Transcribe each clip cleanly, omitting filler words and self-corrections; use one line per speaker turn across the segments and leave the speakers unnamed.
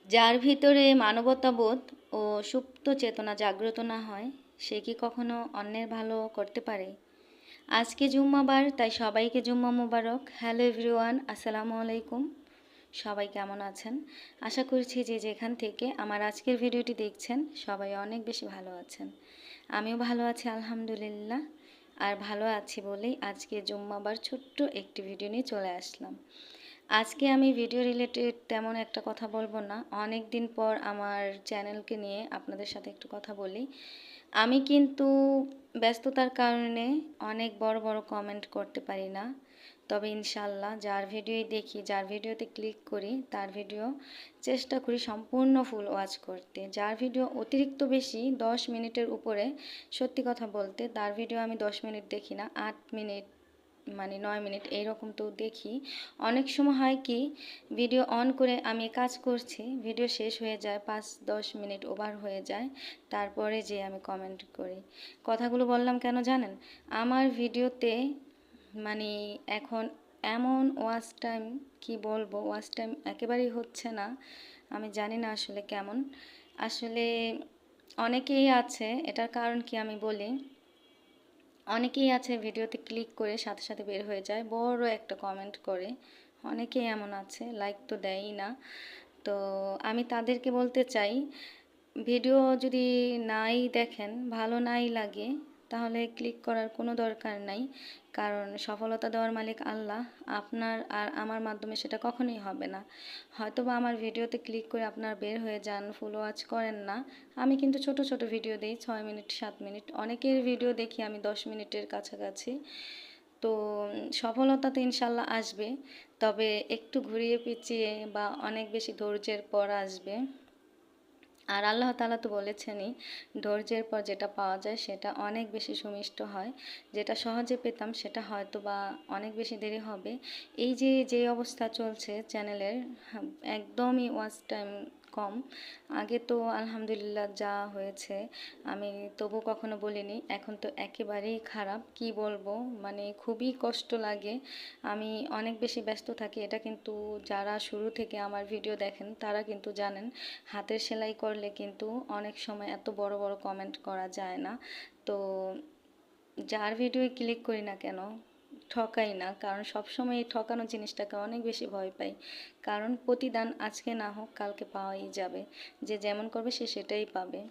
যার ভিতরে মানবতাবোধ ও সুপ্ত চেতনা জাগ্রত না হয়, সে কি কখনো অন্যের ভালো করতে পারে? আজকে জুম্মাবার, তাই সবাইকে জুম্মা মুবারক। হ্যালো এভরিওয়ান, আসসালামু আলাইকুম। সবাই কেমন আছেন? আশা করছি যে যেখান থেকে আমার আজকের ভিডিওটি দেখছেন সবাই অনেক বেশি ভালো আছেন। আমিও ভালো আছি আলহামদুলিল্লাহ। আর ভালো আছি বলেই আজকে জুম্মাবার ছোট্ট একটি ভিডিও নিয়ে চলে আসলাম। আজকে আমি ভিডিও রিলেটেড তেমন একটা কথা বলবো না। অনেক দিন পর আমার চ্যানেলকে নিয়ে আপনাদের সাথে একটু কথা বলি। আমি কিন্তু ব্যস্ততার কারণে অনেক বড় বড় কমেন্ট করতে পারি না। তবে ইনশাল্লাহ যার ভিডিওই দেখি, যার ভিডিওতে ক্লিক করি, তার ভিডিও চেষ্টা করি সম্পূর্ণ ফুল ওয়াচ করতে। যার ভিডিও অতিরিক্ত বেশি 10 মিনিটের উপরে, সত্যি কথা বলতে তার ভিডিও আমি 10 মিনিট দেখি না, 8 মিনিট মানে 9 মিনিট এইরকম তো দেখি। অনেক সময় হয় কি, ভিডিও অন করে আমি কাজ করছি, ভিডিও শেষ হয়ে যায়, 5-10 মিনিট ওভার হয়ে যায়, তারপরে যে আমি কমেন্ট করি। কথাগুলো বললাম কেন জানেন? আমার ভিডিওতে মানে এখন এমন ওয়াচ টাইম, কি বলবো, ওয়াচ টাইম একেবারেই হচ্ছে না। আমি জানি না আসলে কেমন। আসলে অনেকেই আছে, এটার কারণ কি আমি বলি। অনেকেই আছে ভিডিওতে ক্লিক করে সাথে সাথে বের হয়ে যায়, বড় একটা কমেন্ট করে। অনেকেই এমন আছে, লাইক তো দেয়ই না। তো আমি তাদেরকে বলতে চাই, ভিডিও যদি নাই দেখেন, ভালো নাই লাগে, তাহলে ক্লিক করার কোনো দরকার নাই। কারণ সফলতা দেওয়ার মালিক আল্লাহ, আপনার আর আমার মাধ্যমে সেটা কখনোই হবে না। হয়তোবা আমার ভিডিওতে ক্লিক করে আপনার বের হয়ে যান, ফুল ওয়াচ করেন না। আমি কিন্তু ছোট ছোট ভিডিও দিই, 6 মিনিট 7 মিনিট, অনেকের ভিডিও দেখি আমি 10 মিনিটের কাছাকাছি। তো সফলতা তো ইনশাল্লাহ আসবে, তবে একটু ঘুরিয়ে পেঁচিয়ে বা অনেক বেশি ধৈর্যের পর আসবে। আর আল্লাহ তাআলা তো বলেছেনই, ধৈর্যের পর যেটা পাওয়া যায় সেটা অনেক বেশি সুমিষ্ট হয়। যেটা সহজে পেতাম সেটা হয়তো বা অনেক বেশি দেরি হবে। এই যে যে অবস্থা চলছে চ্যানেলের, একদমই ওয়াচ টাইম কম। আগে তো আলহামদুলিল্লাহ যা হয়েছে আমি তবু কখনো বলিনি, এখন তো একেবারেই খারাপ। কি বলবো, মানে খুবই কষ্ট লাগে। আমি অনেক বেশি ব্যস্ত থাকি, এটা কিন্তু যারা শুরু থেকে আমার ভিডিও দেখেন তারা কিন্তু জানেন। হাতের সেলাই করলে কিন্তু অনেক সময় এত বড় বড় কমেন্ট করা যায় না। তো যার ভিডিও ক্লিক করি না কেন, ঠকাই না, কারণ সবসময় এই ঠকানো জিনিসটাকে অনেক বেশি ভয় পাই। কারণ প্রতিদান আজকে না হোক কালকে পাওয়াই যাবে, যে যেমন করবে সে সেটাই পাবে।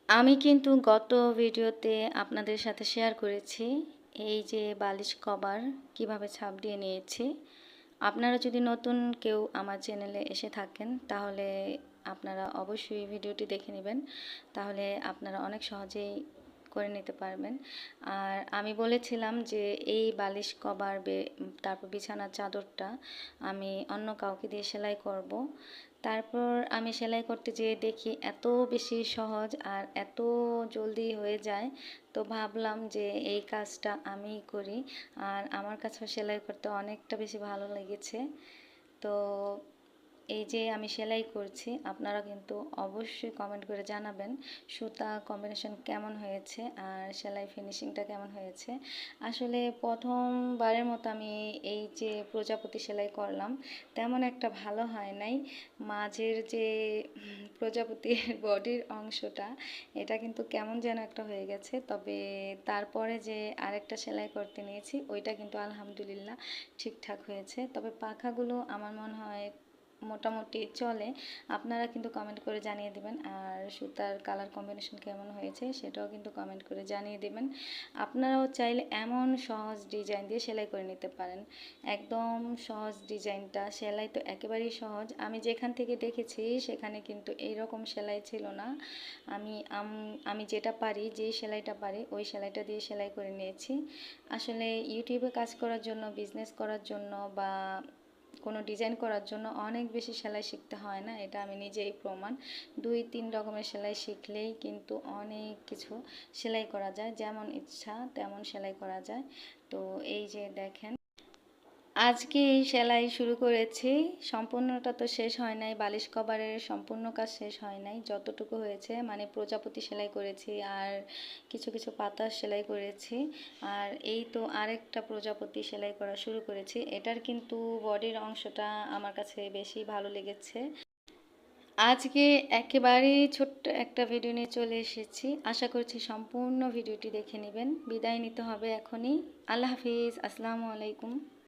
আমি কিন্তু গত ভিডিওতে আপনাদের সাথে শেয়ার করেছি এই যে বালিশ কভার কিভাবে ছাপ দিয়ে নিয়েছি। আপনারা যদি নতুন কেউ আমার চ্যানেলে এসে থাকেন, তাহলে আপনারা অবশ্যই ভিডিওটি দেখে নেবেন, তাহলে আপনারা অনেক সহজেই করে নিতে পারবেন। আর আমি বলেছিলাম যে এই বালিশ কভার তারপর বিছানার চাদরটা আমি অন্য কাউকে দিয়ে সেলাই করব। তারপর আমি সেলাই করতে যেয়ে দেখি এত বেশি সহজ আর এত জলদি হয়ে যায়। তো ভাবলাম যে এই কাজটা আমিই করি। আর আমার কাছেও সেলাই করতে অনেকটা বেশি ভালো লেগেছে। তো এই যে আমি সেলাই করছি, আপনারা কিন্তু অবশ্যই কমেন্ট করে জানাবেন সুতা কম্বিনেশন কেমন হয়েছে আর সেলাই ফিনিশিংটা কেমন হয়েছে। আসলে প্রথমবারের মতো আমি এই যে প্রজাপতি সেলাই করলাম, তেমন একটা ভালো হয় নাই। মাঝের যে প্রজাপতির বডির অংশটা, এটা কিন্তু কেমন যেন একটা হয়ে গেছে। তবে তারপরে যে আরেকটা সেলাই করতে নিয়েছি, ওইটা কিন্তু আলহামদুলিল্লাহ ঠিকঠাক হয়েছে। তবে পাখাগুলো আমার মনে হয় মোটামুটি চলে। আপনারা কিন্তু কমেন্ট করে জানিয়ে দিবেন, আর সুতার কালার কম্বিনেশন কেমন হয়েছে সেটাও কিন্তু কমেন্ট করে জানিয়ে দিবেন। আপনারাও চাইলে এমন সহজ ডিজাইন দিয়ে সেলাই করে নিতে পারেন। একদম সহজ ডিজাইনটা, সেলাই তো একেবারেই সহজ। আমি যেখান থেকে দেখেছি সেখানে কিন্তু এইরকম সেলাই ছিল না। আমি আমি যেটা পারি, যেই সেলাইটা পারি ওই সেলাইটা দিয়ে সেলাই করে নিয়েছি। আসলে ইউটিউবে কাজ করার জন্য, বিজনেস করার জন্য বা কোনো ডিজাইন করার জন্য অনেক বেশি সেলাই শিখতে হয় না, এটা আমি নিজেই প্রমাণ। 2-3 রকমের সেলাই শিখলেই কিন্তু অনেক কিছু সেলাই করা যায়, যেমন ইচ্ছা তেমন সেলাই করা যায়। তো এই যে দেখেন, আজকে এই সেলাই শুরু করেছি। সম্পূর্ণটা তো শেষ হয় নাই, বালিশ কভারের সম্পূর্ণ কাজ শেষ হয় নাই। যতটুকু হয়েছে মানে প্রজাপতি সেলাই করেছি আর কিছু কিছু পাতা সেলাই করেছি। আর এই তো আরেকটা প্রজাপতি সেলাই করা শুরু করেছি। এটার কিন্তু বডির অংশটা আমার কাছে বেশি ভালো লেগেছে। আজকে একেবারেই ছোট্ট একটা ভিডিও নিয়ে চলে এসেছি। আশা করছি সম্পূর্ণ ভিডিওটি দেখে নেবেন। বিদায় নিতে হবে এখনই। আল্লাহ হাফিজ, আসসালামু আলাইকুম।